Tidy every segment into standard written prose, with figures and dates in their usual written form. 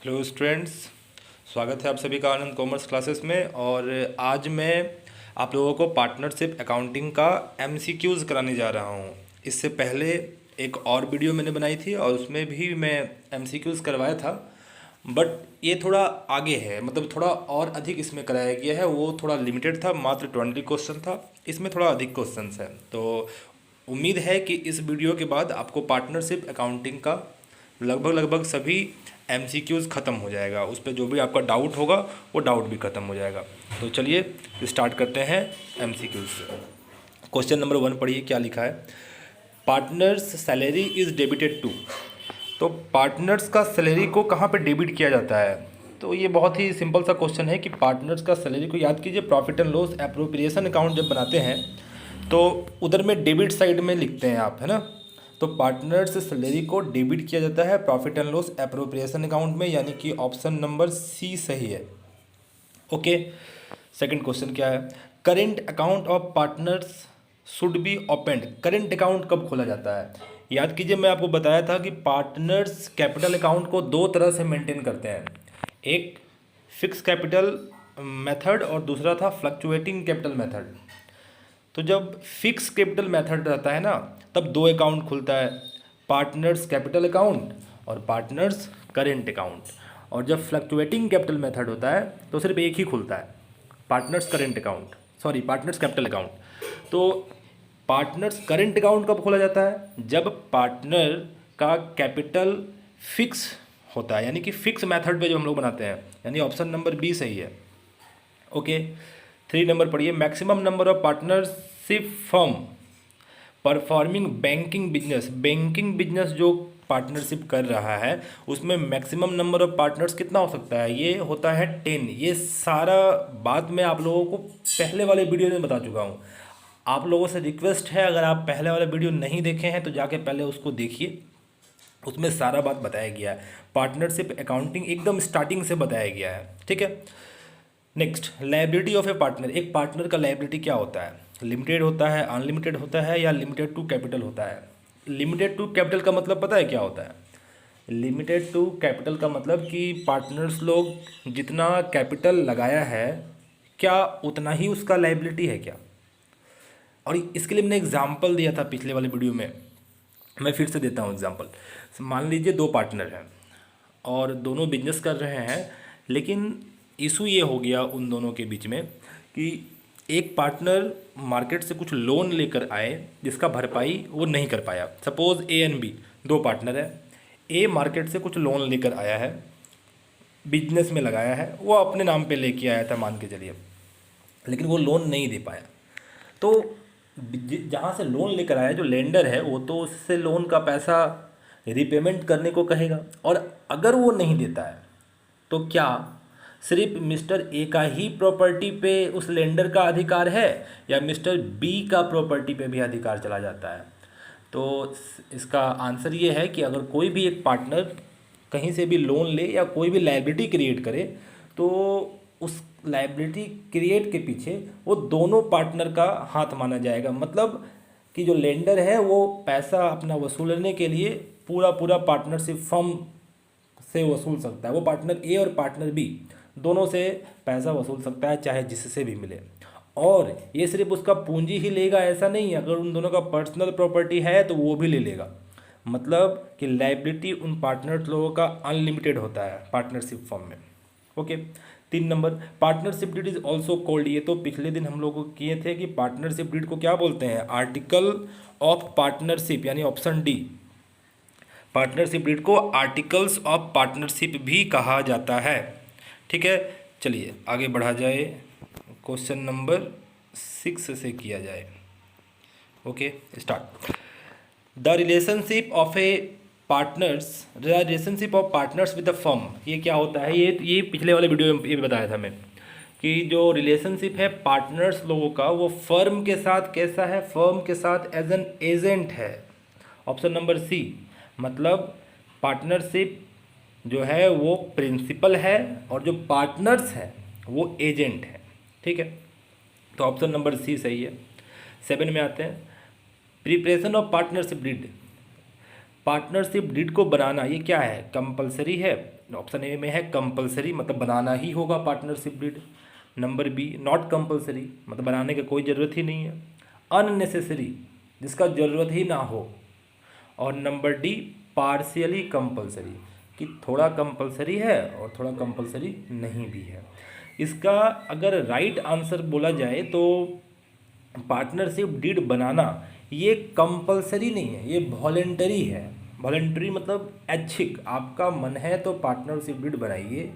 Hello students, स्वागत है आप सभी का आनंद कॉमर्स क्लासेस में। और आज मैं आप लोगों को पार्टनरशिप अकाउंटिंग का एमसीक्यूज़ कराने जा रहा हूँ। इससे पहले एक और वीडियो मैंने बनाई थी और उसमें भी मैं एमसीक्यूज़ करवाया था, बट ये थोड़ा आगे है, मतलब थोड़ा और अधिक इसमें कराया गया है। वो थोड़ा लिमिटेड था, मात्र 20 क्वेश्चन था, इसमें थोड़ा अधिक क्वेश्चंस है। तो उम्मीद है कि इस वीडियो के बाद आपको पार्टनरशिप अकाउंटिंग का लगभग लगभग सभी एमसीक्यूज़ ख़त्म हो जाएगा। उस पर जो भी आपका डाउट होगा वो डाउट भी ख़त्म हो जाएगा। तो चलिए स्टार्ट करते हैं एमसीक्यूज़ से। क्वेश्चन नंबर 1 पढ़िए, क्या लिखा है। Partners salary is debited to. तो पार्टनर्स का सैलरी को कहाँ पे डेबिट किया जाता है? तो ये बहुत ही सिंपल सा क्वेश्चन है कि पार्टनर्स का सैलरी को याद कीजिए, profit and loss appropriation account जब बनाते हैं तो उधर में डेबिट साइड में लिखते हैं आप, है ना। तो पार्टनर्स सैलरी को डेबिट किया जाता है profit and loss appropriation account में, यानी कि ऑप्शन नंबर सी सही है। ओके, सेकंड क्वेश्चन क्या है। Current account of partners should be opened. Current account कब खोला जाता है? याद कीजिए, मैं आपको बताया था कि पार्टनर्स कैपिटल अकाउंट को दो तरह से मेंटेन करते हैं। एक फिक्स कैपिटल मेथड और दूसरा था फ्लक्चुएटिंग कैपिटल मेथड। तो जब फिक्स कैपिटल मेथड रहता है ना, तब दो अकाउंट खुलता है, पार्टनर्स कैपिटल अकाउंट और पार्टनर्स करेंट अकाउंट। और जब फ्लक्चुएटिंग कैपिटल मेथड होता है तो सिर्फ एक ही खुलता है, partners current account, sorry partners capital account. तो पार्टनर्स करेंट अकाउंट कब खोला जाता है? जब पार्टनर का कैपिटल फिक्स होता है, यानी कि फिक्स मेथड पे जो हम लोग बनाते हैं, यानी ऑप्शन नंबर बी सही है। ओके, 3 नंबर पढ़िए। Maximum number of partnership firm performing banking business. Banking business जो पार्टनरशिप कर रहा है उसमें मैक्सिमम नंबर ऑफ पार्टनर्स कितना हो सकता है? ये होता है 10। ये सारा बात मैं आप लोगों को पहले वाले वीडियो में बता चुका हूँ। आप लोगों से रिक्वेस्ट है, अगर आप पहले वाला वीडियो नहीं देखे हैं तो जाके पहले उसको देखिए, उसमें सारा बात बताया गया है। पार्टनरशिप अकाउंटिंग एकदम स्टार्टिंग से बताया गया है, ठीक है। Next, liability of A partner. एक पार्टनर का लायबिलिटी क्या होता है? लिमिटेड होता है, अनलिमिटेड होता है, या लिमिटेड टू कैपिटल होता है? लिमिटेड टू कैपिटल का मतलब पता है क्या होता है? लिमिटेड टू कैपिटल का मतलब कि पार्टनर्स लोग जितना कैपिटल लगाया है, क्या उतना ही उसका लायबिलिटी है क्या? और इसके लिए मैंने एग्जाम्पल दिया था पिछले वाले वीडियो में, मैं फिर से देता हूँ एग्जाम्पल। मान लीजिए दो पार्टनर हैं और दोनों बिजनेस कर रहे हैं, लेकिन इशू ये हो गया उन दोनों के बीच में कि एक पार्टनर मार्केट से कुछ लोन लेकर आए जिसका भरपाई वो नहीं कर पाया। सपोज़ ए एंड बी दो पार्टनर है। ए मार्केट से कुछ लोन लेकर आया है, बिजनेस में लगाया है, वो अपने नाम पे लेके आया था मान के चलिए, लेकिन वो लोन नहीं दे पाया। तो जहाँ से लोन लेकर आया जो लेंडर है वो तो उससे लोन का पैसा रिपेमेंट करने को कहेगा, और अगर वो नहीं देता है तो क्या सिर्फ मिस्टर ए का ही प्रॉपर्टी पे उस लेंडर का अधिकार है, या मिस्टर बी का प्रॉपर्टी पे भी अधिकार चला जाता है? तो इसका आंसर ये है कि अगर कोई भी एक पार्टनर कहीं से भी लोन ले या कोई भी लायबिलिटी क्रिएट करे, तो उस लायबिलिटी क्रिएट के पीछे वो दोनों पार्टनर का हाथ माना जाएगा। मतलब कि जो लेंडर है वो पैसा अपना वसूलने के लिए पूरा पूरा पार्टनरशिप फर्म से वसूल सकता है। वो पार्टनर ए और पार्टनर बी दोनों से पैसा वसूल सकता है, चाहे जिससे भी मिले। और ये सिर्फ उसका पूंजी ही लेगा ऐसा नहीं है, अगर उन दोनों का पर्सनल प्रॉपर्टी है तो वो भी ले लेगा। मतलब कि लायबिलिटी उन पार्टनर्स लोगों का अनलिमिटेड होता है पार्टनरशिप फॉर्म में। Okay, 3 number, partnership deed is also called. ये तो पिछले दिन हम लोग को किए थे कि पार्टनरशिप डीड को क्या बोलते हैं? आर्टिकल ऑफ पार्टनरशिप, यानी ऑप्शन डी। पार्टनरशिप डीड को आर्टिकल्स ऑफ पार्टनरशिप भी कहा जाता है, ठीक है। चलिए आगे बढ़ा जाए, क्वेश्चन नंबर 6 से किया जाए। Okay, start. The relationship of A partners, the relationship of partners with the firm, ये क्या होता है? ये पिछले वाले वीडियो में ये बताया था मैं कि जो रिलेशनशिप है पार्टनर्स लोगों का वो फर्म के साथ कैसा है? फर्म के साथ एज एन एजेंट है। ऑप्शन नंबर सी, मतलब पार्टनरशिप जो है वो प्रिंसिपल है और जो पार्टनर्स है वो एजेंट है, ठीक है। तो ऑप्शन नंबर सी सही है। 7 में आते हैं, preparation of partnership deed. Partnership deed को बनाना ये क्या है, कंपलसरी है। ऑप्शन ए में है कंपलसरी, मतलब बनाना ही होगा partnership deed. Number B not compulsory, मतलब बनाने की कोई ज़रूरत ही नहीं है। अननेसेसरी, जिसका ज़रूरत ही ना हो। और नंबर डी पार्शियली कंपलसरी, कि थोड़ा कंपलसरी है और थोड़ा कंपलसरी नहीं भी है। इसका अगर राइट आंसर बोला जाए तो पार्टनरशिप डीड बनाना ये कंपलसरी नहीं है, ये वॉलेंटरी है। वॉलेंटरी मतलब ऐच्छिक, आपका मन है तो पार्टनरशिप डीड बनाइए,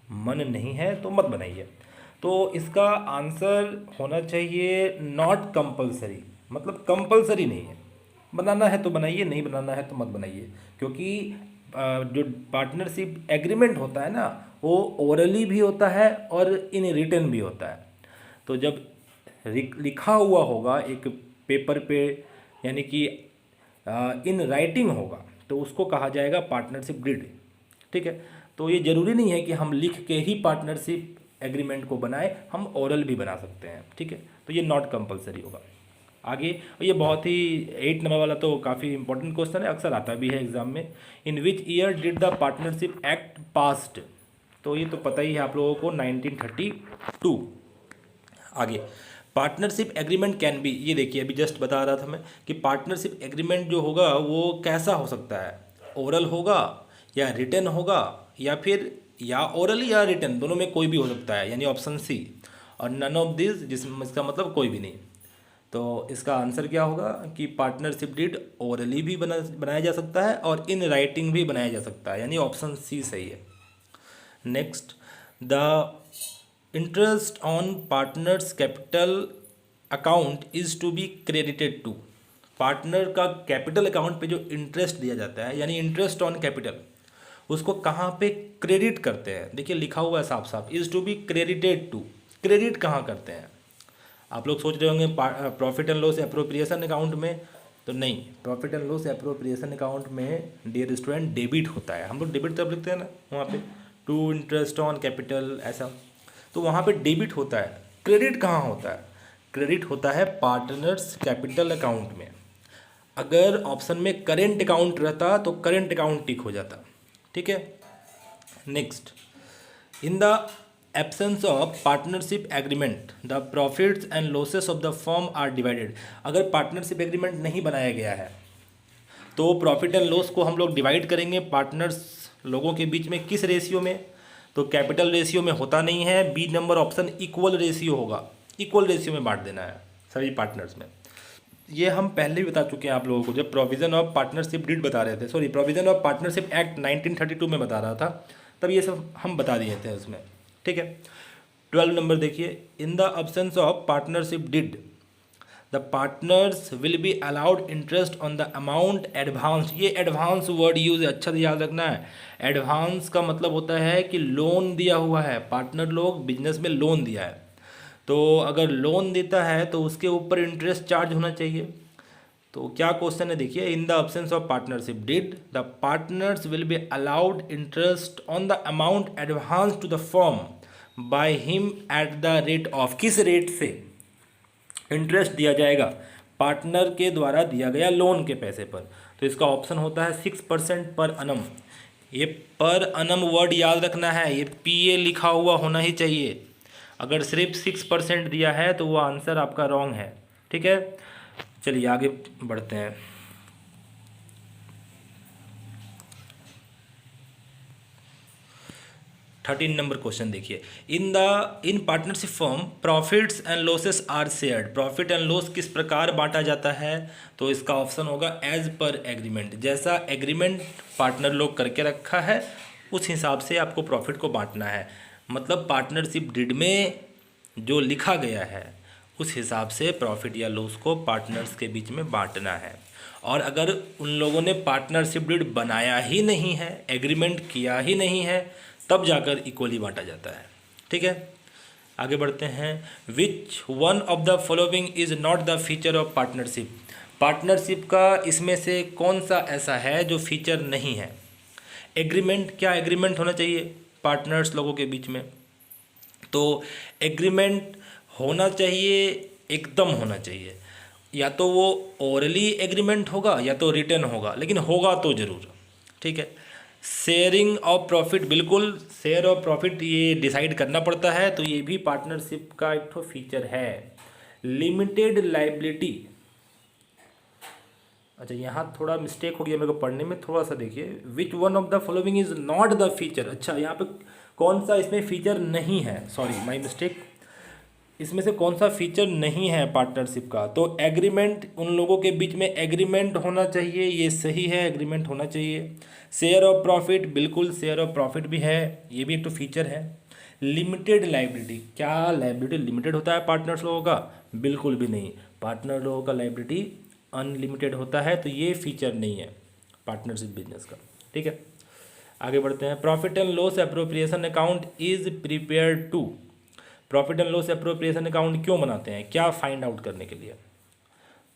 मन नहीं है तो मत बनाइए। तो इसका आंसर होना चाहिए नॉट कंपलसरी, मतलब कंपलसरी नहीं है। बनाना है तो बनाइए, नहीं बनाना है तो मत बनाइए। क्योंकि जो पार्टनरशिप एग्रीमेंट होता है ना, वो ओरली भी होता है और इन रिटन भी होता है। तो जब लिखा हुआ होगा एक पेपर पे, यानी कि इन राइटिंग होगा, तो उसको कहा जाएगा पार्टनरशिप डीड। ठीक है, तो ये ज़रूरी नहीं है कि हम लिख के ही पार्टनरशिप एग्रीमेंट को बनाए, हम ओरल भी बना सकते हैं। ठीक है, तो ये नॉट कंपलसरी होगा। आगे, और ये बहुत ही 8 नंबर वाला तो काफ़ी इंपॉर्टेंट क्वेश्चन है, अक्सर आता भी है एग्जाम में। In which year did the partnership act passed, तो ये तो पता ही है आप लोगों को, 1932। आगे, पार्टनरशिप एग्रीमेंट कैन बी, ये देखिए अभी जस्ट बता रहा था मैं कि पार्टनरशिप एग्रीमेंट जो होगा वो कैसा हो सकता है, ओरल होगा या रिटन होगा, या फिर या ओरल या रिटन, दोनों में कोई भी हो सकता है, यानी ऑप्शन सी। और नन ऑफ दिस, जिसमें इसका मतलब कोई भी नहीं। तो इसका आंसर क्या होगा कि पार्टनरशिप डीड ओरली भी बनाया जा सकता है और इन राइटिंग भी बनाया जा सकता है, यानी ऑप्शन सी सही है। Next, the interest on partners capital account is to be credited to, partner का कैपिटल अकाउंट पे जो इंटरेस्ट दिया जाता है, यानी इंटरेस्ट ऑन कैपिटल, उसको कहाँ पे क्रेडिट करते हैं। देखिए लिखा हुआ है साफ साफ, is to be credited to, credit कहाँ करते हैं। आप लोग सोच रहे होंगे profit and loss appropriation account में, तो नहीं, profit and loss appropriation account में डियर स्टूडेंट डेबिट होता है। हम लोग डेबिट तब लिखते हैं ना वहाँ पे, टू इंटरेस्ट ऑन कैपिटल ऐसा, तो वहाँ पे डेबिट होता है। क्रेडिट कहाँ होता है, क्रेडिट होता है पार्टनर्स कैपिटल अकाउंट में। अगर ऑप्शन में करेंट अकाउंट रहता तो करेंट अकाउंट टिक हो जाता। ठीक है, next, in the absence of partnership agreement the profits and losses of the firm are divided, अगर पार्टनरशिप एग्रीमेंट नहीं बनाया गया है तो प्रॉफिट एंड लॉस को हम लोग डिवाइड करेंगे पार्टनर्स लोगों के बीच में, किस रेशियो में, तो कैपिटल रेशियो में होता नहीं है, B number option equal ratio होगा, इक्वल रेशियो में बांट देना है सभी पार्टनर्स में। ये हम पहले भी बता चुके हैं आप लोगों को, जब प्रोविज़न ऑफ पार्टनरशिप डीड बता रहे थे, sorry provision of partnership act 1932 में बता रहा था, तब ये सब हम बता दिए थे उसमें। ठीक है, 12 नंबर देखिए, in the absence of partnership deed the partners will be allowed interest on the amount advance, ये एडवांस वर्ड यूज अच्छा से याद रखना है। एडवांस का मतलब होता है कि लोन दिया हुआ है, पार्टनर लोग बिजनेस में लोन दिया है, तो अगर लोन देता है तो उसके ऊपर इंटरेस्ट चार्ज होना चाहिए। तो क्या क्वेश्चन है देखिए, in the absence of partnership deed the partners will be allowed interest on the amount advance to the firm by him at the rate of, किस रेट से इंटरेस्ट दिया जाएगा, पार्टनर के द्वारा दिया गया लोन के पैसे पर। तो इसका ऑप्शन होता है 6% पर अनम। ये पर अनम वर्ड याद रखना है, ये पीए लिखा हुआ होना ही चाहिए। अगर सिर्फ 6% दिया है तो वो आंसर आपका रॉन्ग है। ठीक है, चलिए आगे बढ़ते हैं। थर्टीन नंबर क्वेश्चन देखिए, in partnership firm profits and losses are shared, profit and loss किस प्रकार बांटा जाता है, तो इसका ऑप्शन होगा एज पर एग्रीमेंट, जैसा एग्रीमेंट पार्टनर लोग करके रखा है उस हिसाब से आपको प्रॉफिट को बांटना है। मतलब पार्टनरशिप डीड में जो लिखा गया है उस हिसाब से प्रॉफिट या लॉस को पार्टनर्स के बीच में बांटना है। और अगर उन लोगों ने पार्टनरशिप डीड बनाया ही नहीं है, एग्रीमेंट किया ही नहीं है, तब जाकर इक्वली बांटा जाता है। ठीक है, आगे बढ़ते हैं। Which one of the following is not the feature of partnership, partnership का इसमें से कौन सा ऐसा है जो फीचर नहीं है। एग्रीमेंट, क्या एग्रीमेंट होना चाहिए पार्टनर्स लोगों के बीच में, तो एग्रीमेंट होना चाहिए, एकदम होना चाहिए। या तो वो ओरली एग्रीमेंट होगा या तो रिटर्न होगा, लेकिन होगा तो ज़रूर। ठीक है। शेयरिंग ऑफ प्रॉफिट, बिल्कुल शेयर ऑफ प्रॉफिट ये डिसाइड करना पड़ता है, तो ये भी पार्टनरशिप का एक तो फीचर है। लिमिटेड लाइबिलिटी, अच्छा यहाँ थोड़ा मिस्टेक हो गया मेरे को पढ़ने में, थोड़ा सा देखिए। Which one of the following is not the feature, अच्छा यहाँ पे कौन सा इसमें फीचर नहीं है, सॉरी माय मिस्टेक, इसमें से कौन सा फीचर नहीं है पार्टनरशिप का। तो एग्रीमेंट, उन लोगों के बीच में एग्रीमेंट होना चाहिए, ये सही है, एग्रीमेंट होना चाहिए। शेयर ऑफ प्रॉफिट, बिल्कुल शेयर ऑफ प्रॉफिट भी है, ये भी एक तो फीचर है। लिमिटेड लाइबिलिटी, क्या लाइबिलिटी लिमिटेड होता है पार्टनर्स लोगों का? बिल्कुल भी नहीं, पार्टनर लोगों का लाइबिलिटी अनलिमिटेड होता है, तो ये फीचर नहीं है पार्टनरशिप बिजनेस का। ठीक है, आगे बढ़ते हैं। Profit and loss appropriation account is prepare to, profit and loss appropriation account क्यों बनाते हैं, क्या फाइंड आउट करने के लिए?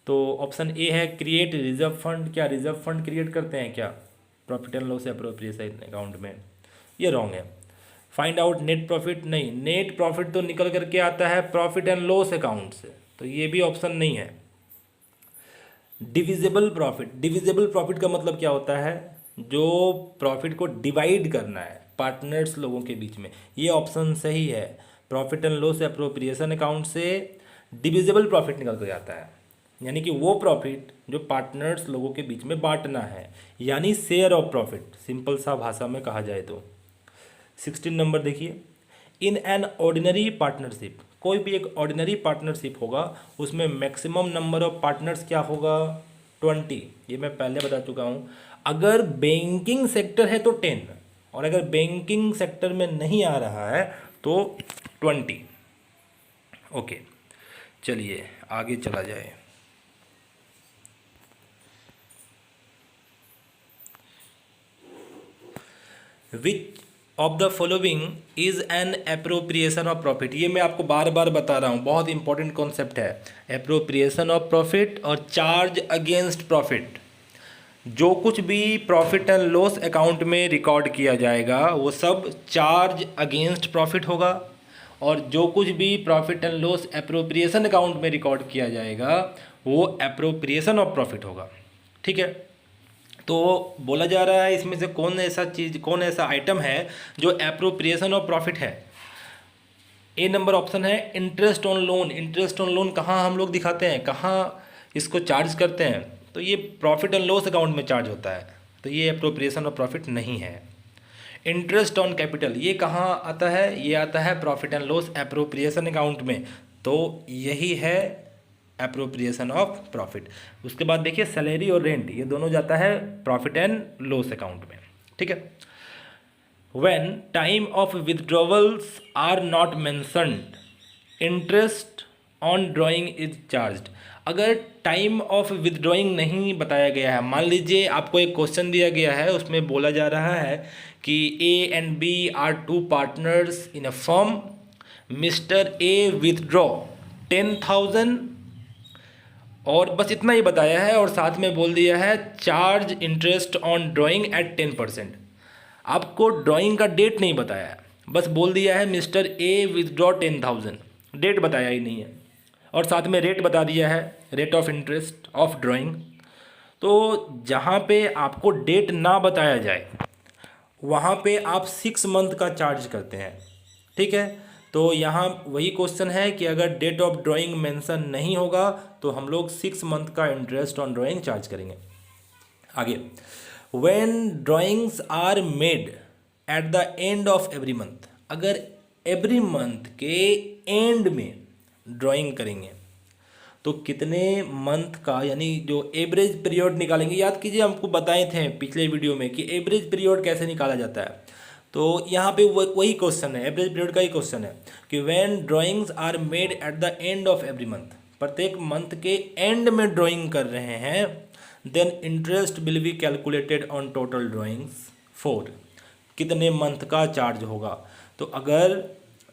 तो ऑप्शन ए है क्रिएट रिजर्व फंड, क्या रिजर्व फंड क्रिएट करते हैं क्या profit and loss appropriation account में? ये रॉन्ग है। फाइंड आउट नेट प्रॉफिट, नहीं, नेट प्रॉफिट तो निकल करके आता है प्रॉफिट एंड लॉस अकाउंट से, तो ये भी ऑप्शन नहीं है। डिविजिबल प्रॉफिट, डिविजिबल प्रॉफिट का मतलब क्या होता है? जो प्रॉफिट को डिवाइड करना है पार्टनर्स लोगों के बीच में, ये ऑप्शन सही है। Profit and loss appropriation account से डिविजिबल प्रॉफिट निकल कर जाता है, यानी कि वो प्रॉफिट जो पार्टनर्स लोगों के बीच में बांटना है, यानी शेयर ऑफ प्रॉफिट, सिंपल सा भाषा में कहा जाए तो। 16 नंबर देखिए। इन एन ऑर्डिनरी पार्टनरशिप, कोई भी एक ऑर्डिनरी पार्टनरशिप होगा, उसमें मैक्सिमम नंबर ऑफ पार्टनर्स क्या होगा? 20, ये मैं पहले बता चुका हूँ। अगर बैंकिंग सेक्टर है तो 10, और अगर बैंकिंग सेक्टर में नहीं आ रहा है तो 20। ओके, चलिए आगे चला जाए। Which of the following is an appropriation of profit, ये मैं आपको बार बार बता रहा हूँ, बहुत इंपॉर्टेंट कॉन्सेप्ट है। एप्रोप्रिएशन ऑफ प्रॉफिट और चार्ज अगेंस्ट प्रॉफिट, जो कुछ भी प्रॉफिट एंड लॉस अकाउंट में रिकॉर्ड किया जाएगा वो सब चार्ज अगेंस्ट प्रॉफिट होगा, और जो कुछ भी profit and loss appropriation account में रिकॉर्ड किया जाएगा वो एप्रोप्रिएशन ऑफ प्रॉफिट होगा। ठीक है, तो बोला जा रहा है इसमें से कौन ऐसा चीज़, कौन ऐसा आइटम है जो एप्रोप्रिएशन ऑफ प्रॉफिट है? ए नंबर ऑप्शन है interest on loan. Interest on loan कहाँ हम लोग दिखाते हैं, कहाँ इसको चार्ज करते हैं? तो ये प्रॉफिट एंड लॉस अकाउंट में चार्ज होता है, तो ये एप्रोप्रिएशन ऑफ प्रॉफिट नहीं है। इंटरेस्ट ऑन कैपिटल, ये कहाँ आता है? ये आता है profit and loss appropriation account में, तो यही है एप्रोप्रिएशन ऑफ प्रॉफिट। उसके बाद देखिए सैलरी और रेंट, ये दोनों जाता है प्रॉफिट एंड लॉस अकाउंट में। ठीक है। When time of withdrawals are not mentioned, interest on drawing is charged. अगर टाइम ऑफ विथड्रॉइंग नहीं बताया गया है, मान लीजिए आपको एक क्वेश्चन दिया गया है, उसमें बोला जा रहा है कि A and B are two partners in a firm, mister A withdraw 10,000, और बस इतना ही बताया है, और साथ में बोल दिया है charge interest on drawing at 10%। आपको ड्राइंग का डेट नहीं बताया है, बस बोल दिया है मिस्टर ए विथड्रॉ 10,000, डेट बताया ही नहीं है, और साथ में रेट बता दिया है, rate of interest of drawing. तो जहाँ पे आपको डेट ना बताया जाए वहाँ पे आप 6 मंथ का चार्ज करते हैं। ठीक है, तो यहाँ वही क्वेश्चन है कि अगर डेट ऑफ ड्राइंग मेंशन नहीं होगा तो हम लोग 6 मंथ का इंटरेस्ट ऑन ड्राइंग चार्ज करेंगे। आगे, when drawings are made at the end of every month, अगर एवरी मंथ के एंड में ड्राइंग करेंगे तो कितने मंथ का, यानी जो एवरेज पीरियड निकालेंगे। याद कीजिए हमको बताए थे पिछले वीडियो में कि एवरेज पीरियड कैसे निकाला जाता है, तो यहाँ पे वही क्वेश्चन है, एवरेज पीरियड का ही क्वेश्चन है कि when drawings are made at the end of every month, प्रत्येक मंथ के एंड में ड्राइंग कर रहे हैं, then interest will be calculated on total drawings for, कितने मंथ का चार्ज होगा। तो अगर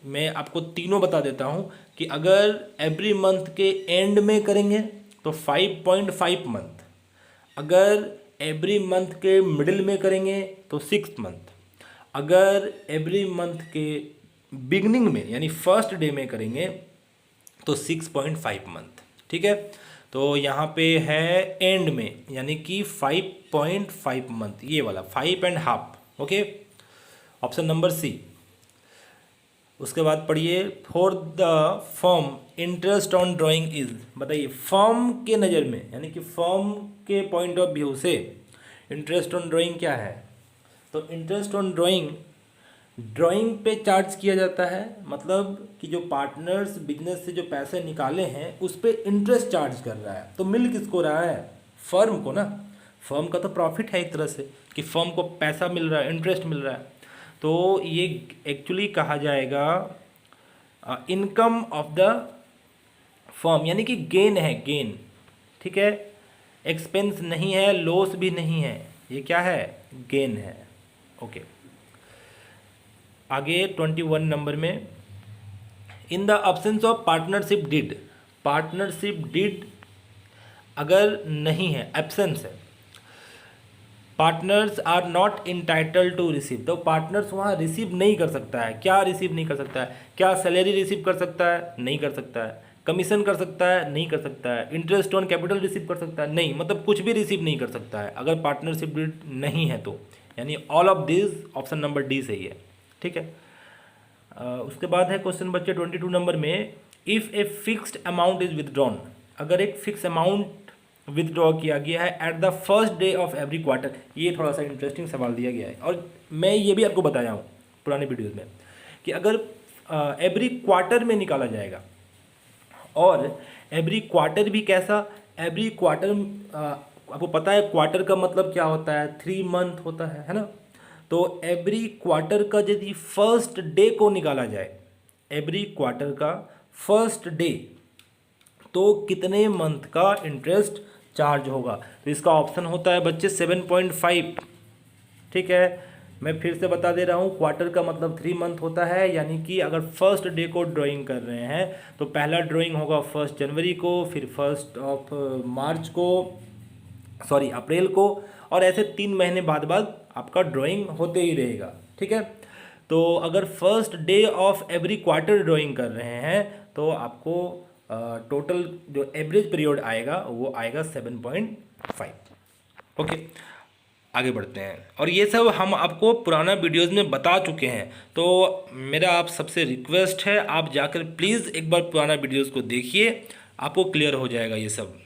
मैं आपको तीनों बता देता हूँ कि अगर एवरी मंथ के एंड में करेंगे तो 5.5 मंथ, अगर एवरी मंथ के मिडिल में करेंगे तो 6 मंथ, अगर एवरी मंथ के बिगनिंग में यानी फर्स्ट डे में करेंगे तो 6.5 मंथ। ठीक है, तो यहाँ पे है एंड में, यानी कि 5.5 मंथ, ये वाला 5.5। Okay, option number C. उसके बाद पढ़िए, for the firm interest on drawing is, बताइए फर्म के नज़र में, यानी कि फर्म के पॉइंट ऑफ व्यू से इंटरेस्ट ऑन ड्राइंग क्या है। तो इंटरेस्ट ऑन ड्राइंग, ड्राइंग पे चार्ज किया जाता है, मतलब कि जो पार्टनर्स बिजनेस से जो पैसे निकाले हैं उस पर इंटरेस्ट चार्ज कर रहा है। तो मिल किसको रहा है, फर्म को ना। फर्म का तो प्रॉफिट है एक तरह से, कि फर्म को पैसा मिल रहा है, इंटरेस्ट मिल रहा है। तो ये एक्चुअली कहा जाएगा इनकम ऑफ द फर्म, यानी कि गेन है, गेन। ठीक है, एक्सपेंस नहीं है, लॉस भी नहीं है, ये क्या है, गेन है। ओके, आगे 21 नंबर में, in the absence of partnership deed, partnership deed अगर नहीं है, एब्सेंस है, partners are not entitled to receive, तो पार्टनर्स वहाँ रिसीव नहीं कर सकता है। क्या रिसीव नहीं कर सकता है, क्या सैलरी रिसीव कर सकता है, नहीं कर सकता है। कमीशन कर सकता है, नहीं कर सकता है। इंटरेस्ट ऑन कैपिटल रिसीव कर सकता है, नहीं, मतलब कुछ भी रिसीव नहीं कर सकता है अगर पार्टनरशिप डीड नहीं है तो, यानी all of this option number D सही है। ठीक है, उसके बाद है क्वेश्चन बच्चे 22 नंबर में, if a fixed amount is withdrawn, अगर एक फिक्स अमाउंट विदड्रॉ किया गया है at the first day of every quarter, ये थोड़ा सा इंटरेस्टिंग सवाल दिया गया है, और मैं ये भी आपको बताया हूँ पुराने वीडियोज़ में कि अगर एवरी क्वार्टर में निकाला जाएगा, और एवरी क्वार्टर भी कैसा, एवरी क्वार्टर आपको पता है क्वार्टर का मतलब क्या होता है, 3 मंथ होता है ना। तो एवरी क्वार्टर का यदि फर्स्ट डे को निकाला जाए, एवरी क्वार्टर का फर्स्ट डे, तो कितने मंथ का इंटरेस्ट चार्ज होगा। तो इसका ऑप्शन होता है बच्चे 7.5। ठीक है, मैं फिर से बता दे रहा हूँ, क्वार्टर का मतलब 3 मंथ होता है, यानी कि अगर फर्स्ट डे को ड्राइंग कर रहे हैं तो पहला ड्राइंग होगा 1 जनवरी को, फिर 1 मार्च को, सॉरी अप्रैल को, और ऐसे 3 महीने बाद बाद आपका ड्राइंग होते ही रहेगा। ठीक है, तो अगर first day of every quarter drawing कर रहे हैं तो आपको टोटल जो एवरेज पीरियड आएगा वो आएगा 7.5। ओके, आगे बढ़ते हैं, और ये सब हम आपको पुराना वीडियोस में बता चुके हैं। तो मेरा आप सबसे रिक्वेस्ट है, आप जाकर प्लीज़ एक बार पुराना वीडियोस को देखिए, आपको क्लियर हो जाएगा ये सब।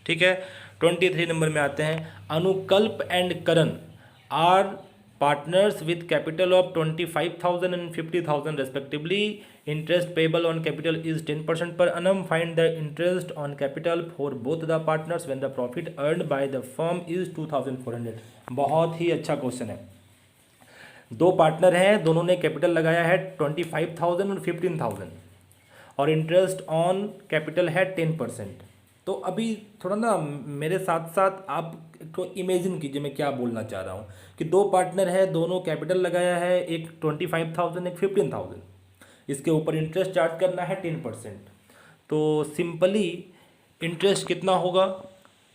ठीक है, 23 नंबर में आते हैं, Anukalp and Karan are partners with capital of 25,000 and 50,000 respectively. Interest payable on capital is 10% per annum. Find the interest on capital for both the partners when the profit earned by the firm is 2,400. बहुत ही अच्छा question है। दो partner हैं, दोनों ने capital लगाया है 25,000 और 15,000, और इंटरेस्ट ऑन कैपिटल है 10%। तो अभी थोड़ा ना मेरे साथ साथ आप तो इमेजिन कीजिए मैं क्या बोलना चाह रहा हूँ, कि दो पार्टनर है, दोनों कैपिटल लगाया है, एक 25,000 एक 15,000, इसके ऊपर इंटरेस्ट चार्ज करना है 10%। तो सिंपली इंटरेस्ट कितना होगा,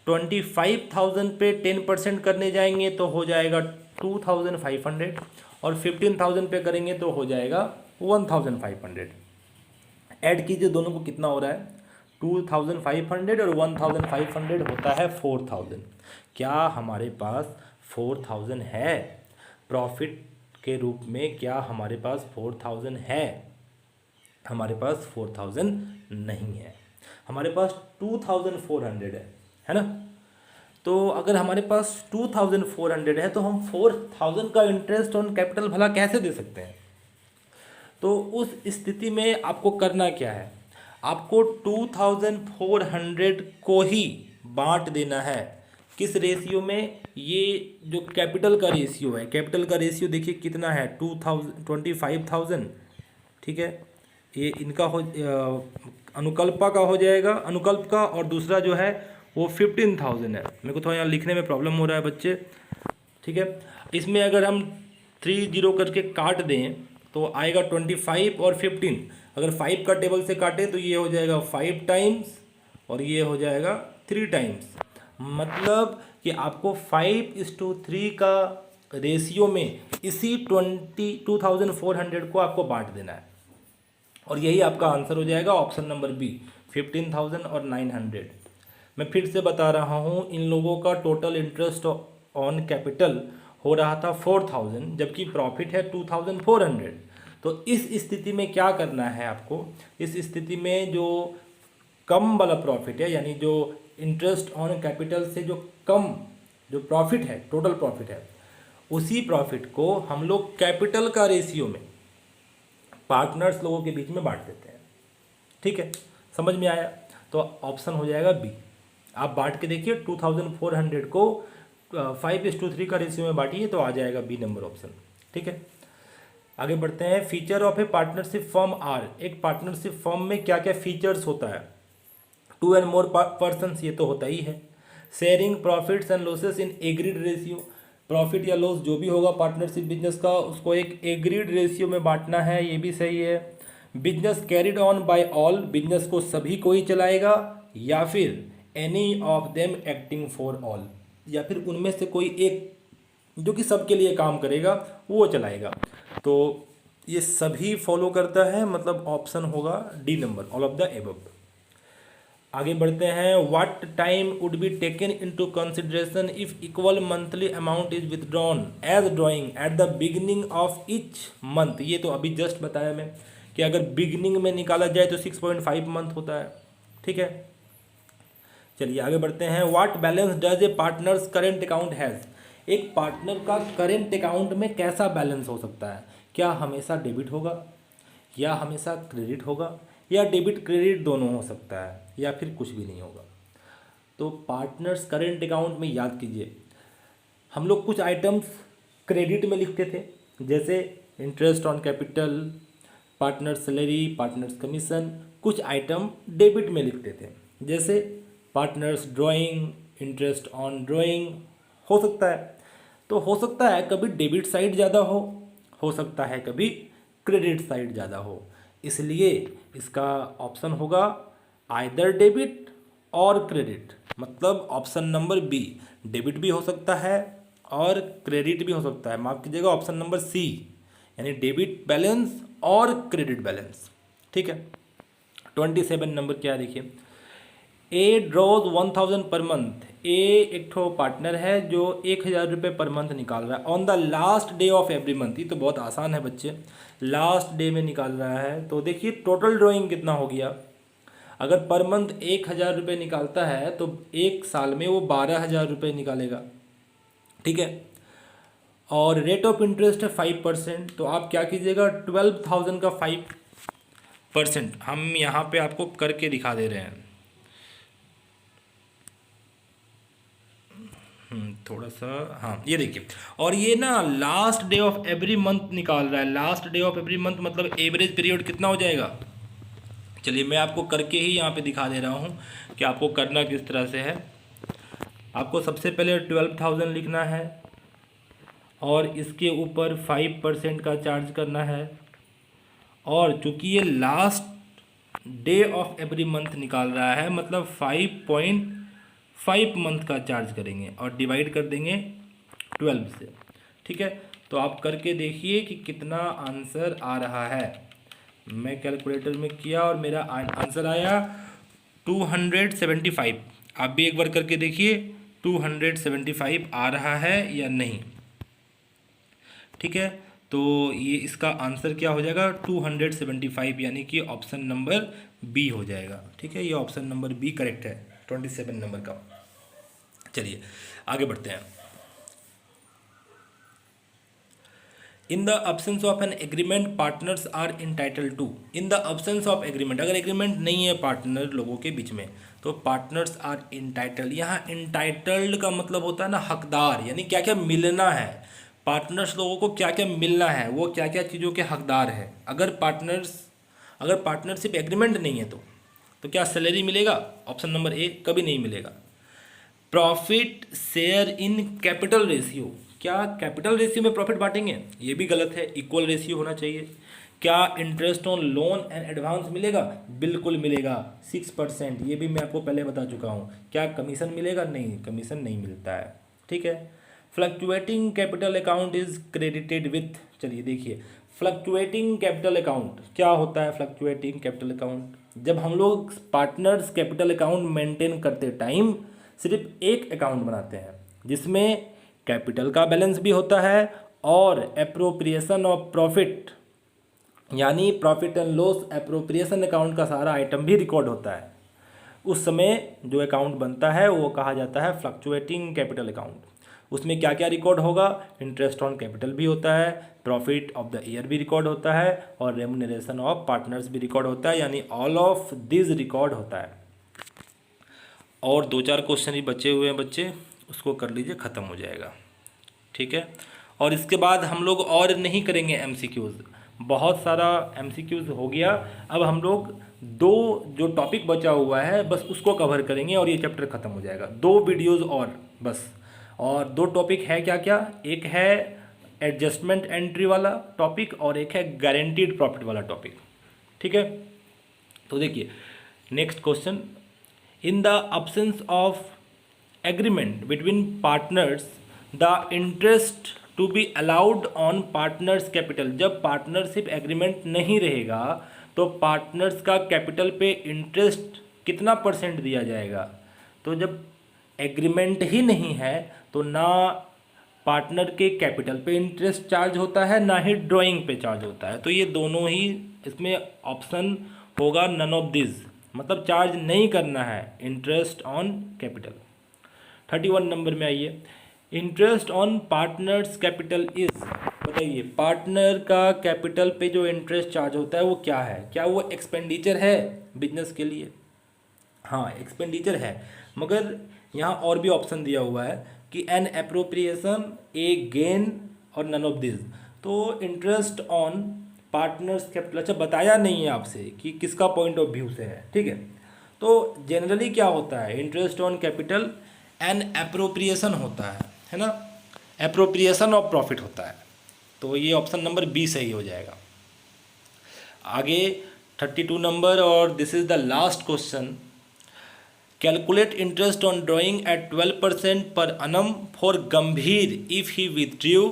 25,000 पे 10% करने जाएंगे तो हो जाएगा 2,500, और 15,000 पे करेंगे तो हो जाएगा 1,500। ऐड कीजिए दोनों को, कितना हो रहा है 2,500 और 1,500 होता है 4,000। क्या हमारे पास 4,000 है प्रॉफिट के रूप में, क्या हमारे पास 4,000 है? हमारे पास 4,000 नहीं है, हमारे पास 2,400 है ना। तो अगर हमारे पास 2,400 है तो हम 4,000 का इंटरेस्ट ऑन कैपिटल भला कैसे दे सकते हैं? तो उस स्थिति में आपको करना क्या है, आपको 2,400 को ही बांट देना है। किस रेशियो में? ये जो कैपिटल का रेशियो है, कैपिटल का रेशियो देखिए कितना है, 25,000। ठीक है, ये इनका हो अनुकल्पा का हो जाएगा, अनुकल्प का, और दूसरा जो है वो 15,000 है। मेरे को थोड़ा यहाँ लिखने में प्रॉब्लम हो रहा है बच्चे। ठीक है, इसमें अगर हम 30 करके काट दें तो आएगा 25 और 15। अगर 5 का टेबल से काटें तो ये हो जाएगा 5 टाइम्स और ये हो जाएगा 3 टाइम्स। मतलब कि आपको 5:3 का रेशियो में इसी 2,400 को आपको बांट देना है, और यही आपका आंसर हो जाएगा ऑप्शन नंबर बी, 15,000 और 900। मैं फिर से बता रहा हूँ, इन लोगों का टोटल इंटरेस्ट ऑन कैपिटल हो रहा था 4000, जबकि प्रॉफिट है 2400। तो इस स्थिति में क्या करना है आपको, इस स्थिति में जो कम वाला प्रॉफिट है, यानी जो इंटरेस्ट ऑन कैपिटल से जो कम जो प्रॉफिट है, टोटल प्रॉफिट है, उसी प्रॉफिट को हम लोग कैपिटल का रेशियो में पार्टनर्स लोगों के बीच में बांट देते हैं। ठीक है, समझ में आया? तो ऑप्शन हो जाएगा बी। आप बांट के देखिए, 2400 को 5:3 का रेशियो में बांटिए तो आ जाएगा बी नंबर ऑप्शन। ठीक है, आगे बढ़ते हैं। Feature of a partnership firm are, एक पार्टनरशिप फर्म में क्या क्या फीचर्स होता है? 2 and more पर्सनस, ये तो होता ही है। Sharing profits and losses in agreed ratio, profit या लॉस जो भी होगा पार्टनरशिप बिजनेस का, उसको एक एग्रीड रेशियो में बांटना है, ये भी सही है। Business carried on by all, business को सभी को ही चलाएगा, या फिर any of them acting for all, या फिर उनमें से कोई एक जो कि सबके लिए काम करेगा वो चलाएगा। तो ये सभी फॉलो करता है, मतलब ऑप्शन होगा D number, all of the above. आगे बढ़ते हैं। What time would be taken into consideration if equal monthly amount is withdrawn as drawing at the beginning of each month, ये तो अभी जस्ट बताया मैं कि अगर बिगिनिंग में निकाला जाए तो 6.5 मंथ होता है। ठीक है, चलिए आगे बढ़ते हैं। What balance does a partners current account has, एक पार्टनर का करेंट अकाउंट में कैसा बैलेंस हो सकता है? क्या हमेशा डेबिट होगा, या हमेशा क्रेडिट होगा, या डेबिट क्रेडिट दोनों हो सकता है, या फिर कुछ भी नहीं होगा? तो पार्टनर्स करेंट अकाउंट में याद कीजिए, हम लोग कुछ आइटम्स क्रेडिट में लिखते थे, जैसे interest on capital, partner salary, partners commission. कुछ आइटम डेबिट में लिखते थे, जैसे partners drawing, interest on drawing. हो सकता है, तो हो सकता है कभी डेबिट साइड ज़्यादा हो सकता है कभी क्रेडिट साइड ज़्यादा हो, इसलिए इसका ऑप्शन होगा आइदर डेबिट और क्रेडिट, मतलब ऑप्शन नंबर बी। डेबिट भी हो सकता है और क्रेडिट भी हो सकता है, माफ कीजिएगा ऑप्शन नंबर सी, यानी डेबिट बैलेंस और क्रेडिट बैलेंस। ठीक है, 27 नंबर क्या है देखिए। ए ड्रॉज 1000 पर मंथ, ए एक ठो पार्टनर है जो 1000 रुपये पर मंथ निकाल रहा है on the last day of every month. ये तो बहुत आसान है बच्चे, लास्ट डे में निकाल रहा है। तो देखिए टोटल ड्राइंग कितना हो गया, अगर पर मंथ 1000 रुपये निकालता है तो एक साल में वो 12,000 रुपये निकालेगा। ठीक है, और रेट ऑफ इंटरेस्ट है 5%, तो आप क्या कीजिएगा 12,000 का 5%, हम यहाँ पे आपको करके दिखा दे रहे हैं। थोड़ा सा, हाँ ये देखिए, और ये ना last day of every month निकाल रहा है। Last day of every month मतलब एवरेज पीरियड कितना हो जाएगा? चलिए मैं आपको करके ही यहाँ पे दिखा दे रहा हूँ कि आपको करना किस तरह से है। आपको सबसे पहले 12,000 लिखना है और इसके ऊपर 5% का चार्ज करना है, और चूंकि ये last day of every month निकाल रहा है मतलब 5.5 मंथ का चार्ज करेंगे और डिवाइड कर देंगे 12 से। ठीक है, तो आप करके देखिए कि कितना आंसर आ रहा है। मैं कैलकुलेटर में किया और मेरा आंसर आया 275। आप भी एक बार करके देखिए 275 आ रहा है या नहीं। ठीक है, तो ये इसका आंसर क्या हो जाएगा 275, यानी कि ऑप्शन नंबर बी हो जाएगा। ठीक है, ये ऑप्शन नंबर बी करेक्ट है 27 नंबर का। चलिए आगे बढ़ते हैं। In the absence of an agreement partners are entitled to, in the absence of agreement, अगर एग्रीमेंट नहीं है पार्टनर लोगों के बीच में तो पार्टनर्स आर इंटाइटल्ड। यहाँ इंटाइटल्ड का मतलब होता है ना हकदार, यानी क्या क्या मिलना है पार्टनर्स लोगों को, क्या क्या मिलना है, वो क्या क्या चीज़ों के हकदार है। अगर पार्टनरशिप एग्रीमेंट नहीं है तो क्या सैलरी मिलेगा? ऑप्शन नंबर ए, कभी नहीं मिलेगा। Profit share in capital ratio, क्या कैपिटल रेशियो में प्रॉफिट बांटेंगे? ये भी गलत है, इक्वल रेशियो होना चाहिए। क्या interest on loan and advance मिलेगा? बिल्कुल मिलेगा 6%, ये भी मैं आपको पहले बता चुका हूँ। क्या कमीशन मिलेगा? नहीं, कमीशन नहीं मिलता है। ठीक है, fluctuating capital account is credited with, चलिए देखिए फ्लक्चुएटिंग कैपिटल अकाउंट क्या होता है। फ्लक्चुएटिंग कैपिटल अकाउंट जब हम लोग पार्टनर्स कैपिटल अकाउंट मेंटेन करते टाइम सिर्फ एक अकाउंट बनाते हैं जिसमें कैपिटल का बैलेंस भी होता है और एप्रोप्रिएशन ऑफ प्रॉफिट यानी profit and loss appropriation account का सारा आइटम भी रिकॉर्ड होता है। उस समय जो अकाउंट बनता है वो कहा जाता है फ्लक्चुएटिंग कैपिटल अकाउंट। उसमें क्या क्या रिकॉर्ड होगा, इंटरेस्ट ऑन कैपिटल भी होता है, प्रॉफिट ऑफ द ईयर भी रिकॉर्ड होता है और रेमुनरेशन ऑफ पार्टनर्स भी रिकॉर्ड होता है, यानी ऑल ऑफ दिस रिकॉर्ड होता है। और 2-4 क्वेश्चन ही बचे हुए हैं बच्चे, उसको कर लीजिए, ख़त्म हो जाएगा। ठीक है, और इसके बाद हम लोग और नहीं करेंगे एमसीक्यूज़, बहुत सारा एमसीक्यूज़ हो गया। अब हम लोग 2 जो टॉपिक बचा हुआ है बस उसको कवर करेंगे और ये चैप्टर ख़त्म हो जाएगा। 2 वीडियोज़ और बस, और 2 टॉपिक है क्या क्या, एक है एडजस्टमेंट एंट्री वाला टॉपिक और एक है गारंटीड प्रॉफिट वाला टॉपिक। ठीक है, तो देखिए next question, in the absence of agreement between partners the interest to be allowed on partners capital। जब पार्टनरशिप एग्रीमेंट नहीं रहेगा तो पार्टनर्स का कैपिटल पे इंटरेस्ट कितना % दिया जाएगा। तो जब एग्रीमेंट ही नहीं है तो ना पार्टनर के कैपिटल पे इंटरेस्ट चार्ज होता है ना ही ड्राइंग पे चार्ज होता है। तो ये दोनों ही इसमें ऑप्शन होगा नन ऑफ दिस, मतलब चार्ज नहीं करना है इंटरेस्ट ऑन कैपिटल। 31 नंबर में आइए, interest on partners capital is, बताइए पार्टनर का कैपिटल पे जो इंटरेस्ट चार्ज होता है वो क्या है, क्या वो एक्सपेंडिचर है बिजनेस के लिए? हाँ एक्सपेंडिचर है, मगर यहाँ और भी ऑप्शन दिया हुआ है कि एन एप्रोप्रिएशन, ए गेन और नन ऑफ दिस। तो इंटरेस्ट ऑन पार्टनर्स कैपिटल, अच्छा बताया नहीं है आपसे कि किसका पॉइंट ऑफ व्यू से है। ठीक है, तो जनरली क्या होता है, interest on capital an appropriation होता है ना, एप्रोप्रिएशन ऑफ प्रॉफिट होता है। तो ये ऑप्शन नंबर बी सही हो जाएगा। आगे 32 नंबर, और this is the last question, calculate interest on drawing at 12% per annum for Gambhir if he withdrew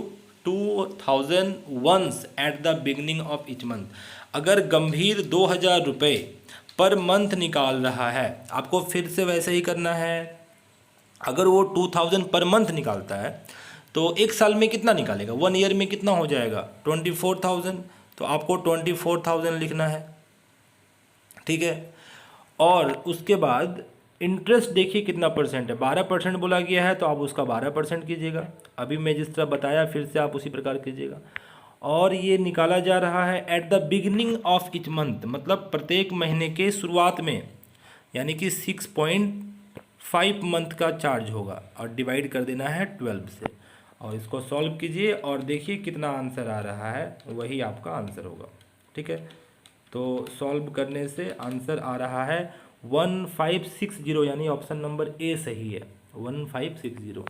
2000 once at the beginning of each month. अगर गंभीर 2000 रुपये पर मंथ निकाल रहा है, आपको फिर से वैसे ही करना है। अगर वो 2000 पर मंथ निकालता है तो एक साल में कितना निकालेगा, 1 ईयर में कितना हो जाएगा 24,000, तो आपको 24,000 लिखना है। ठीक है, और उसके बाद इंटरेस्ट देखिए कितना % है, 12% बोला गया है तो आप उसका 12% कीजिएगा। अभी मैं जिस तरह बताया फिर से आप उसी प्रकार कीजिएगा। और ये निकाला जा रहा है eight the beginning of each month, मतलब प्रत्येक महीने के शुरुआत में, यानी कि 6.5 मंथ का चार्ज होगा और डिवाइड कर देना है 12 से। और इसको सॉल्व कीजिए और देखिए कितना आंसर आ रहा है, वही आपका आंसर होगा। ठीक है, तो सॉल्व करने से आंसर आ रहा है 1560, यानी ऑप्शन नंबर ए सही है, 1560।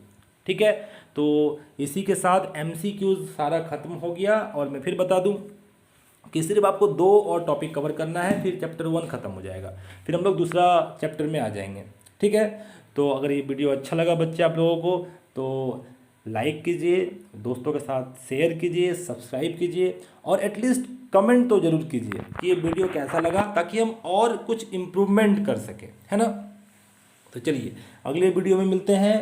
ठीक है, तो इसी के साथ एमसीक्यूज सारा खत्म हो गया। और मैं फिर बता दूं कि सिर्फ आपको 2 और टॉपिक कवर करना है, फिर चैप्टर 1 खत्म हो जाएगा, फिर हम लोग दूसरा चैप्टर में आ जाएंगे। ठीक है, तो अगर ये वीडियो अच्छा लगा बच्चे आप लोगों को तो लाइक कीजिए, दोस्तों के साथ शेयर कीजिए, सब्सक्राइब कीजिए और एटलीस्ट कमेंट तो ज़रूर कीजिए कि ये वीडियो कैसा लगा, ताकि हम और कुछ इम्प्रूवमेंट कर सकें, है ना। तो चलिए अगले वीडियो में मिलते हैं।